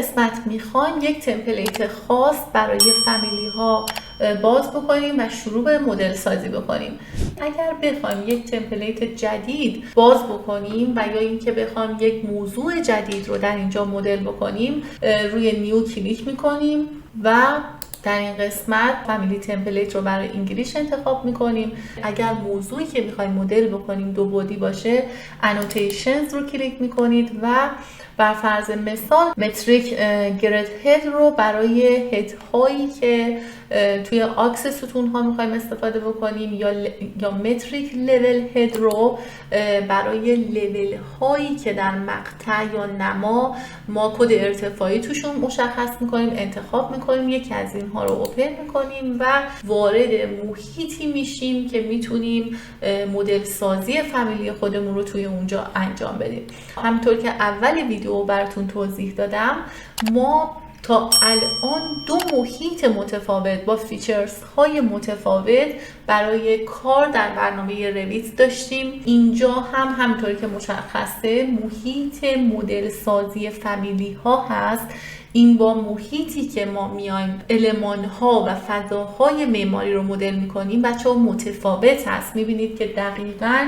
قسمت میخوایم یک تمپلیت خاص برای فامیلی ها باز بکنیم و شروع به مدل سازی بکنیم. اگر بخوایم یک تمپلیت جدید باز بکنیم و یا اینکه بخوایم یک موضوع جدید رو در اینجا مدل بکنیم، روی نیو کلیک میکنیم و در این قسمت فامیلی تمپلیت رو برای انگلیش انتخاب میکنیم. اگر موضوعی که میخوایم مدل بکنیم دو بعدی باشه، انوتیشنز رو کلیک میکنید و بر فرض مثال متریک گرید هد رو برای هد هایی که توی آکس ستون ها میخوایم استفاده بکنیم یا متریک لول هد رو برای لول هایی که در مقطع یا نما ما کد ارتفاعی توشون مشخص میکنیم انتخاب میکنیم. یکی از اینها رو اوپن میکنیم و وارد محیطی میشیم که میتونیم مدل سازی فامیلی خودمون رو توی اونجا انجام بدیم. همونطور که اول ویدیو براتون توضیح دادم، ما تا الان دو محیط متفاوت با فیچرز های متفاوت برای کار در برنامه رویت داشتیم. اینجا هم همونطور که مشخصه محیط مدل سازی فامیلی ها هست. این با محیطی که ما میایم المان ها و فضاهای معماری رو مدل میکنیم بچه‌ها متفاوت هست. میبینید که دقیقاً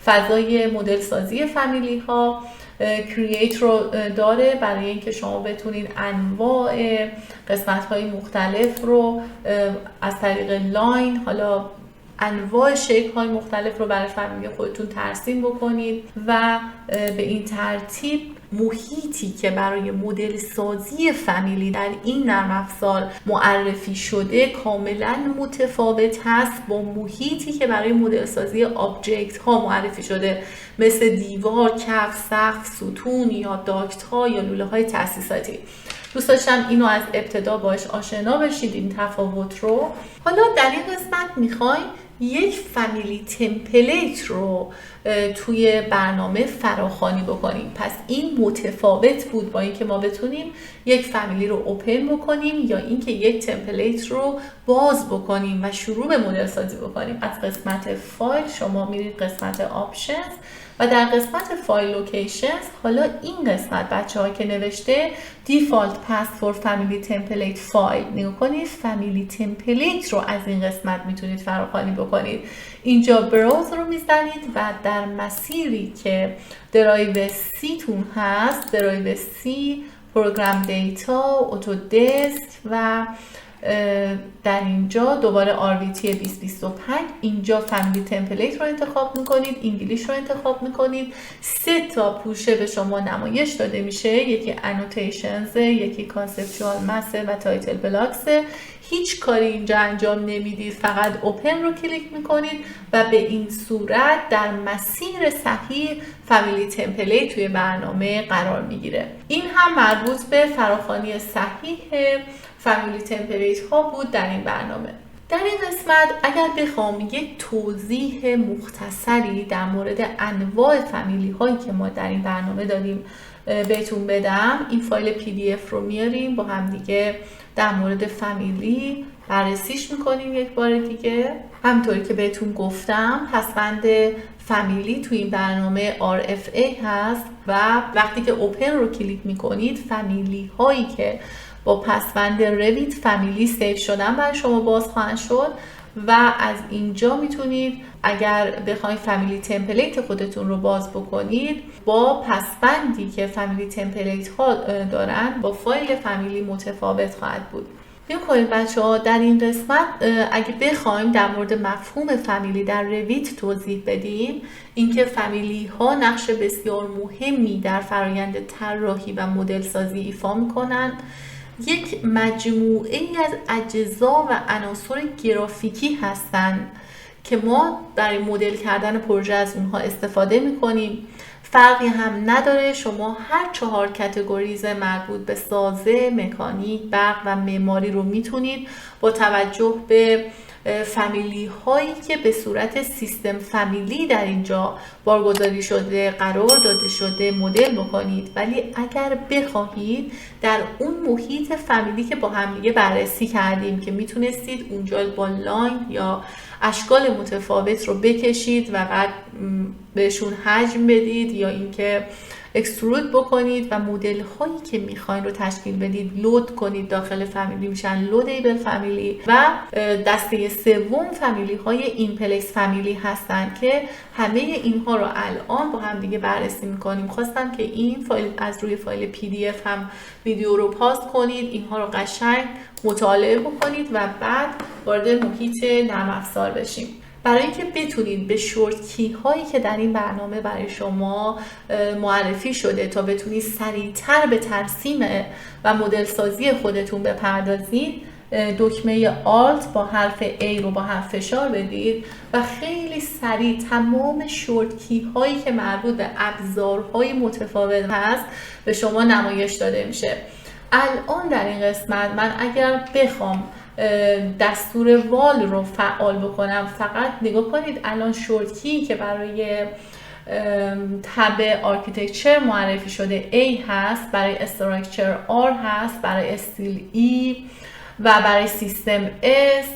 فضای مدل سازی فامیلی ها کرییت رو داره برای اینکه شما بتونید انواع قسمت های مختلف رو از طریق لاین، حالا انواع شکل های مختلف رو برای فامیلی خودتون ترسیم بکنید و به این ترتیب محیطی که برای مدل سازی فامیلی در این نرم افزار معرفی شده کاملا متفاوت هست با محیطی که برای مدل سازی آبجکت ها معرفی شده، مثل دیوار، کف، سقف، ستون یا داکت ها یا لوله های تاسیساتی. دوست داشتم اینو از ابتدا باش آشنا بشید این تفاوت رو. حالا در این قسمت میخوایم یک فامیلی تمپلیت رو توی برنامه فراخوانی بکنیم. پس این متفاوت بود با اینکه ما بتونیم یک فامیلی رو اوپن بکنیم یا اینکه یک تمپلیت رو باز بکنیم و شروع به مدل سازی بکنیم. از قسمت فایل شما میرید قسمت آپشنز و در قسمت فایل لوکیشنز حالا این قسمت بچه‌ها که نوشته دیفالت پاث فور فامیلی تمپلیت فایل، نگاه کنید فامیلی تمپلیت رو از این قسمت میتونید فراخوانی بکنید. اینجا براوز رو میزنید و در مسیری که درایو سی تون هست، درایو سی، پروگرام دیتا، اتودسک و در اینجا دوباره RVT 2025 اینجا فامیلی تمپلیت رو انتخاب میکنید، انگلیش رو انتخاب میکنید. 3 تا پوشه به شما نمایش داده میشه، یکی انوتیشنز، یکی کانسپچوال مسه و تایتل بلاکس. هیچ کاری اینجا انجام نمیدید، فقط اوپن رو کلیک میکنید و به این صورت در مسیر صحیح فامیلی تمپلیت توی برنامه قرار میگیره. این هم مربوط به فراخوانی صحیح فامیلی تمپلیت ها بود در این برنامه. در این قسمت اگر بخوام یک توضیح مختصری در مورد انواع فامیلی هایی که ما در این برنامه داریم بهتون بدم، این فایل PDF رو میاریم با هم دیگه در مورد فامیلی بررسیش میکنیم یک بار دیگه. همطوری که بهتون گفتم پسوند فامیلی توی این برنامه RFA هست و وقتی که اوپن رو کلیک میکنید فامیلی هایی که با پسوند رویت فامیلی سیو شدن برای شما باز خواهند شد و از اینجا میتونید اگر بخواید فامیلی تمپلیت خودتون رو باز بکنید با پسوندی که فامیلی تمپلیت ها دارن با فایل فامیلی متفاوت خواهد بود. بیا کنید بچه ها در این قسمت اگه بخوایم در مورد مفهوم فامیلی در رویت توضیح بدیم، اینکه فامیلی ها نقش بسیار مهمی در فرآیند طراحی و مدل سازی ایفا میکنن. یک مجموعه از اجزا و عناصر گرافیکی هستند که ما برای مدل کردن پروژه از اونها استفاده میکنیم. فرقی هم نداره، شما هر 4 کاتگوریز مربوط به سازه، مکانیک، برق و معماری رو میتونید با توجه به فامیلی هایی که به صورت سیستم فامیلی در اینجا بارگذاری شده، قرار داده شده مدل بکنید. ولی اگر بخواهید در اون محیط فامیلی که با هم دیگه بررسی کردیم که میتونستید اونجا با لاین یا اشکال متفاوت رو بکشید و بعد بهشون حجم بدید یا اینکه اکسترود بکنید و مدل هایی که میخواین رو تشکیل بدید لود کنید داخل فامیلی میشن لودیبل فامیلی. و دسته سوم فامیلی های این پلیس فامیلی هستن که همه اینها رو الان با هم دیگه بررسی میکنیم. خواستم که این فایل از روی فایل PDF هم ویدیو رو پاس کنید، اینها رو قشنگ مطالعه بکنید و بعد وارد محیط نرم افزار بشیم. برای اینکه بتونید به شورت کی هایی که در این برنامه برای شما معرفی شده تا بتونید سریعتر به ترسیم و مدل سازی خودتون بپردازید، دکمه آلت با حرف A رو با هم فشار بدید و خیلی سریع تمام شورت کی هایی که مربوط به ابزارهای متفاوت هست به شما نمایش داده میشه. الان در این قسمت من اگر بخوام دستور وال رو فعال بکنم، فقط نگاه کنید الان شورت کی که برای تب آرکیتکچر معرفی شده A هست، برای استراکچر R هست، برای استیل E و برای سیستم S،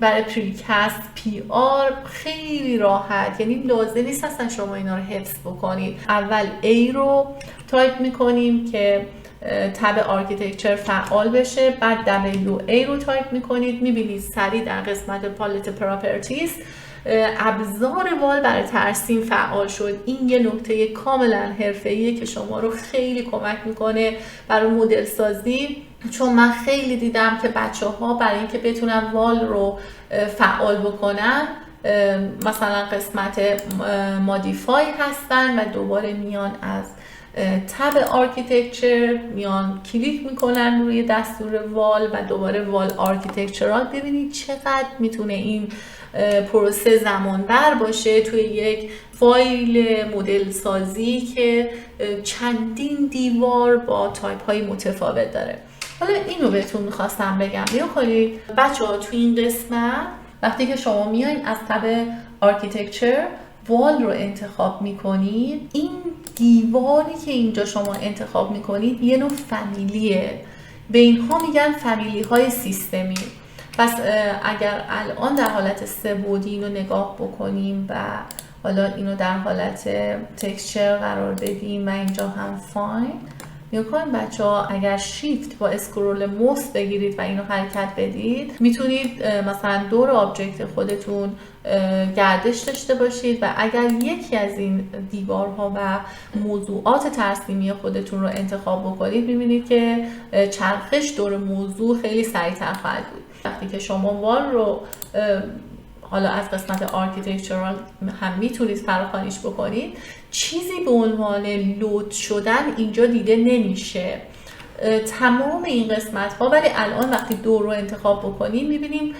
برای پریکست PR. خیلی راحت، یعنی لازم نیست اصلا شما اینا رو حفظ بکنید. اول A رو تایپ میکنیم که تب آرکیتکچر فعال بشه، بعد WA رو تایپ میکنید، میبینید سریع در قسمت پالت پراپرتیز ابزار وال برای ترسیم فعال شد. این یه نکته کاملا حرفه‌ایه که شما رو خیلی کمک میکنه برای مدل سازی، چون من خیلی دیدم که بچه‌ها برای اینکه بتونن وال رو فعال بکنن مثلا قسمت مادیفای هستن و دوباره میان از تب آرکیتکچر میان کلیک میکنن روی دستور وال و دوباره وال آرکیتکچرال. ببینید چقدر میتونه این پروسه زمان بر باشه توی یک فایل مدل سازی که چندین دیوار با تایپ های متفاوت داره. حالا اینو بهتون میخواستم بگم، بیا کنید بچه‌ها توی این قسمت وقتی که شما میایین از تب آرکیتکچر وال رو انتخاب میکنید، این دیواری که اینجا شما انتخاب میکنید یه نوع فامیلیه، به اینها میگن فامیلی های سیستمی. پس اگر الان در حالت سه‌بعدی اینو نگاه بکنیم و حالا اینو در حالت تکسچر قرار بدیم و اینجا هم فاین، میکنید بچه‌ها اگر شیفت با اسکرول موس بگیرید و اینو حرکت بدید، میتونید مثلا دور آبجکت خودتون گردش داشته باشید و اگر یکی از این دیوارها و موضوعات ترسیمی خودتون رو انتخاب بکنید، میبینید که چرخش دور موضوع خیلی سریعتر خواهد بود. وقتی که شما وال رو حالا از قسمت آرکیتکچرال هم میتونید فراخوانیش بکنید، چیزی به عنوان لود شدن اینجا دیده نمیشه تمام این قسمت ها. ولی الان وقتی دور رو انتخاب بکنیم میبینیم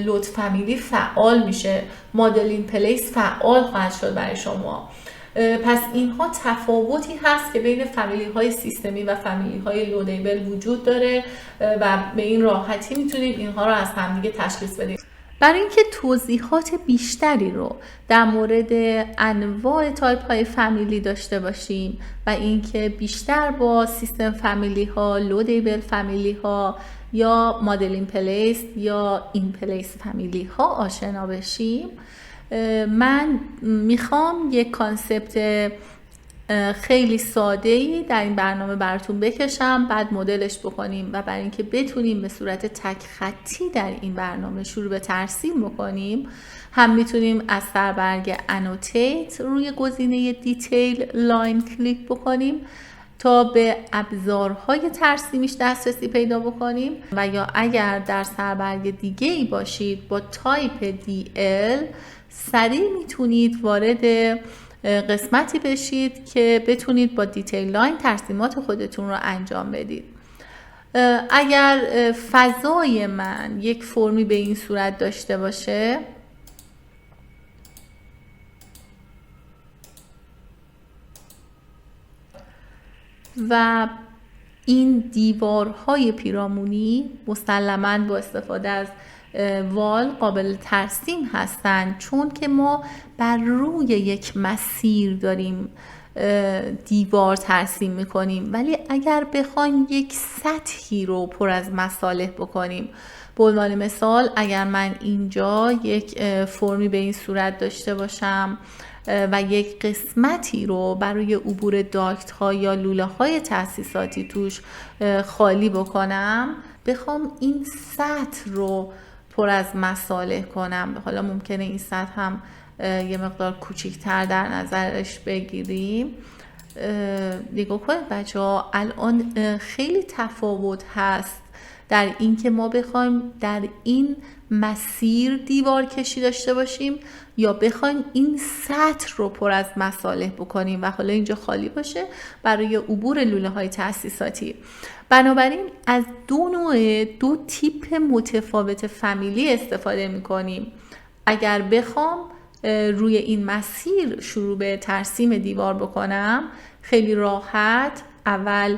لود فامیلی فعال میشه، مدلینگ پلیس فعال خواهد شد برای شما. پس اینها تفاوتی هست که بین فامیلی های سیستمی و فامیلی های لودیبل وجود داره و به این راحتی میتونید اینها رو از همدیگه تشخیص بدید. برای اینکه توضیحات بیشتری رو در مورد انواع تایپ های فامیلی داشته باشیم و اینکه بیشتر با سیستم فامیلی ها، لودیبل فامیلی ها یا مدلینگ پلیس یا این پلیس فامیلی ها آشنا بشیم، من میخوام یک کانسپت خیلی ساده‌ای در این برنامه براتون بکشم، بعد مدلش بکنیم و برای اینکه بتونیم به صورت تک خطی در این برنامه شروع به ترسیم بکنیم، هم میتونیم از سربرگ انوتیت روی گزینه دیتیل لاین کلیک بکنیم تا به ابزارهای ترسیمیش دسترسی پیدا بکنیم و یا اگر در سربرگ دیگه ای باشید با تایپ DL سریع میتونید وارد قسمتی بشید که بتونید با دیتیل لاین ترسیمات خودتون رو انجام بدید. اگر فضای من یک فرمی به این صورت داشته باشه، و این دیوارهای پیرامونی مسلماً با استفاده از وال قابل ترسیم هستند، چون که ما بر روی یک مسیر داریم دیوار ترسیم میکنیم. ولی اگر بخوایم یک سطحی رو پر از مصالح بکنیم، به عنوان مثال اگر من اینجا یک فرمی به این صورت داشته باشم و یک قسمتی رو برای عبور داکت ها یا لوله های تاسیساتی توش خالی بکنم، بخوام این سطح رو پر از مصالح کنم. حالا ممکنه این سطح هم یه مقدار کوچیک‌تر در نظرش بگیریم. نگاه کنید بچه ها، الان خیلی تفاوت هست در این که ما بخوایم در این مسیر دیوار کشی داشته باشیم یا بخوایم این سطح رو پر از مصالح بکنیم و حالا اینجا خالی باشه برای عبور لوله های تاسیساتی. بنابراین از دو تیپ متفاوت فامیلی استفاده میکنیم. اگر بخوام روی این مسیر شروع به ترسیم دیوار بکنم، خیلی راحت اول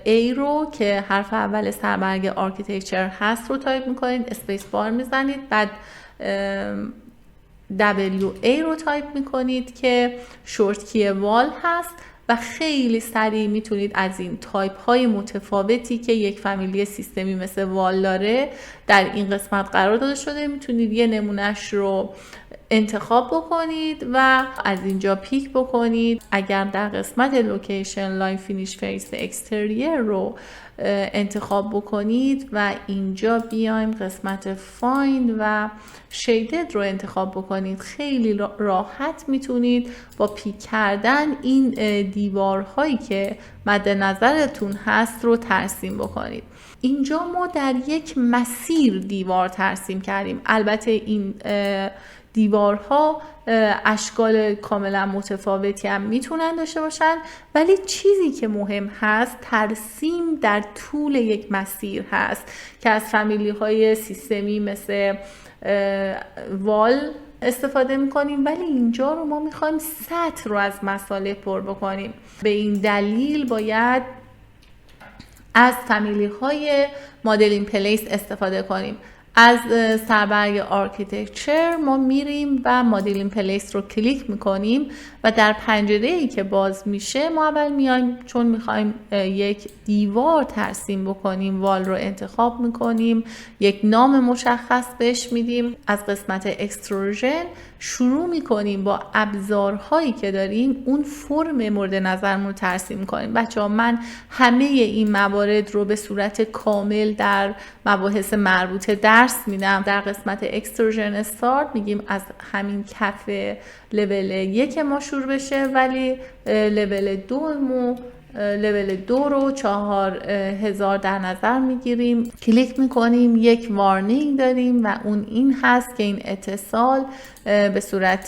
A رو که حرف اول سربرگ آرکیتکچر هست رو تایپ میکنید، اسپیس بار میزنید، بعد WA رو تایپ میکنید که شورت کی وال هست و خیلی سریع میتونید از این تایپ های متفاوتی که یک فامیلی سیستمی مثل وال داره در این قسمت قرار داده شده، میتونید یه نمونهش رو انتخاب بکنید و از اینجا پیک بکنید. اگر در قسمت لوکیشن لاین فینیش فیس اکستریر رو انتخاب بکنید و اینجا بیایم قسمت فایند و شیدد رو انتخاب بکنید، خیلی راحت میتونید با پیک کردن این دیوارهایی که مد نظرتون هست رو ترسیم بکنید. اینجا ما در یک مسیر دیوار ترسیم کردیم. البته این دیوارها اشکال کاملا متفاوتی هم میتونن داشته باشن، ولی چیزی که مهم هست ترسیم در طول یک مسیر هست که از فامیلی های سیستمی مثل وال استفاده میکنیم، ولی اینجا رو ما میخوایم سطح رو از مصالح پر بکنیم. به این دلیل باید از فامیلی های مدل این پلیس استفاده کنیم. از سربرگ آرکیتکچر ما میریم و مدل این پلیس رو کلیک میکنیم و در پنجره‌ای که باز میشه ما اول میایم، چون میخوایم یک دیوار ترسیم بکنیم، وال رو انتخاب میکنیم، یک نام مشخص بهش میدیم. از قسمت اکستروژن شروع میکنیم با ابزارهایی که داریم اون فرم مورد نظرمون رو ترسیم میکنیم. بچه‌ها من همه این موارد رو به صورت کامل در مباحث مربوطه درس میدم. در قسمت اکستروژن استارت میگیم از همین کف لول 1 ما شروع بشه، ولی لول 2 رو 4000 در نظر میگیریم. کلیک میکنیم، یک وارنینگ داریم و اون این هست که این اتصال به صورت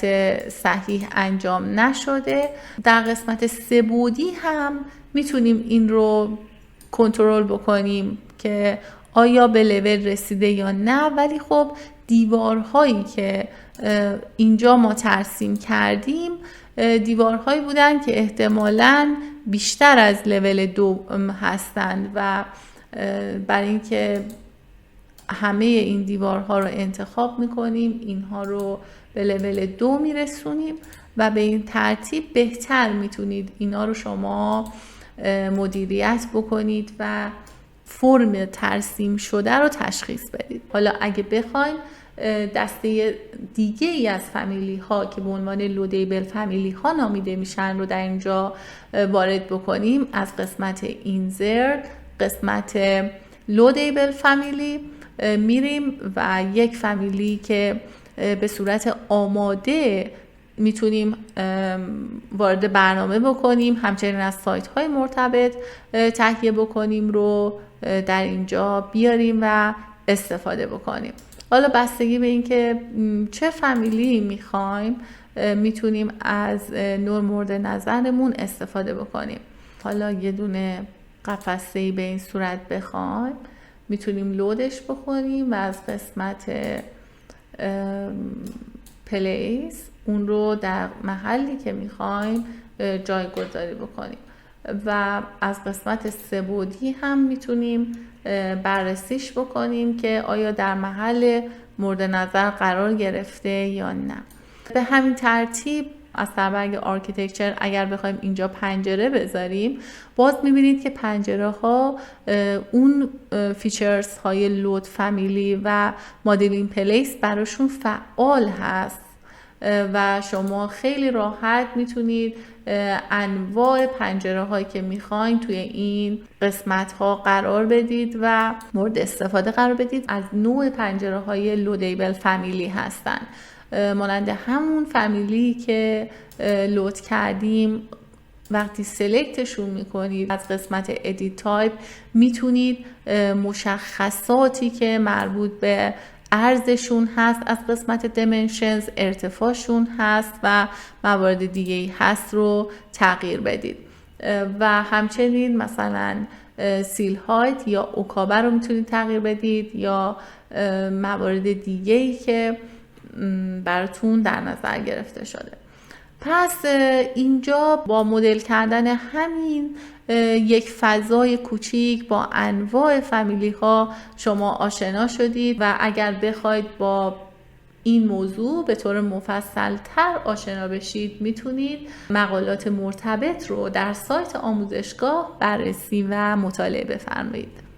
صحیح انجام نشده. در قسمت سه‌بعدی هم میتونیم این رو کنترل بکنیم که آیا به لول رسیده یا نه، ولی خب دیوارهایی که اینجا ما ترسیم کردیم دیوارهایی بودن که احتمالاً بیشتر از لول 2 هستند و برای اینکه همه این دیوارها رو انتخاب میکنیم، اینها رو به لول 2 میرسونیم و به این ترتیب بهتر میتونید اینا رو شما مدیریت بکنید و فرم ترسیم شده رو تشخیص بدید. حالا اگه بخوایم دسته دیگه ای از فامیلی ها که به عنوان لودیبل فامیلی ها نامیده میشن رو در اینجا وارد بکنیم، از قسمت اینزرت، قسمت لودیبل فامیلی میریم و یک فامیلی که به صورت آماده میتونیم وارد برنامه بکنیم، همچنین از سایت های مرتبط تهیه بکنیم رو در اینجا بیاریم و استفاده بکنیم. حالا بستگی به این که چه فامیلی میخوایم میتونیم از نوع مورد نظرمون استفاده بکنیم. حالا یه دونه قفسه‌ای به این صورت بخوایم میتونیم لودش بکنیم و از قسمت پلیس اون رو در محلی که میخوایم جایگذاری بکنیم و از قسمت سه‌بعدی هم میتونیم بررسیش بکنیم که آیا در محل مورد نظر قرار گرفته یا نه. به همین ترتیب از سربرگ آرکیتکچر اگر بخوایم اینجا پنجره بذاریم، باز میبینید که پنجره ها اون فیچرز های لود فامیلی و مدل این پلیس براشون فعال هست و شما خیلی راحت میتونید انواع پنجره هایی که میخواین توی این قسمت ها قرار بدید و مورد استفاده قرار بدید. از نوع پنجره های لودیبل فامیلی هستن، مانند همون فامیلی که لود کردیم. وقتی سلکتشون میکنید از قسمت ادیت تایپ میتونید مشخصاتی که مربوط به عرضشون هست از قسمت دیمنشنز، ارتفاعشون هست و موارد دیگه هست رو تغییر بدید و همچنین مثلا سیل هایت یا اوکابه رو میتونید تغییر بدید یا موارد دیگه‌ای که براتون در نظر گرفته شده. پس اینجا با مدل کردن همین یک فضای کوچیک با انواع فامیلی ها شما آشنا شدید و اگر بخواید با این موضوع به طور مفصل تر آشنا بشید میتونید مقالات مرتبط رو در سایت آموزشگاه بررسی و مطالعه بفرمایید.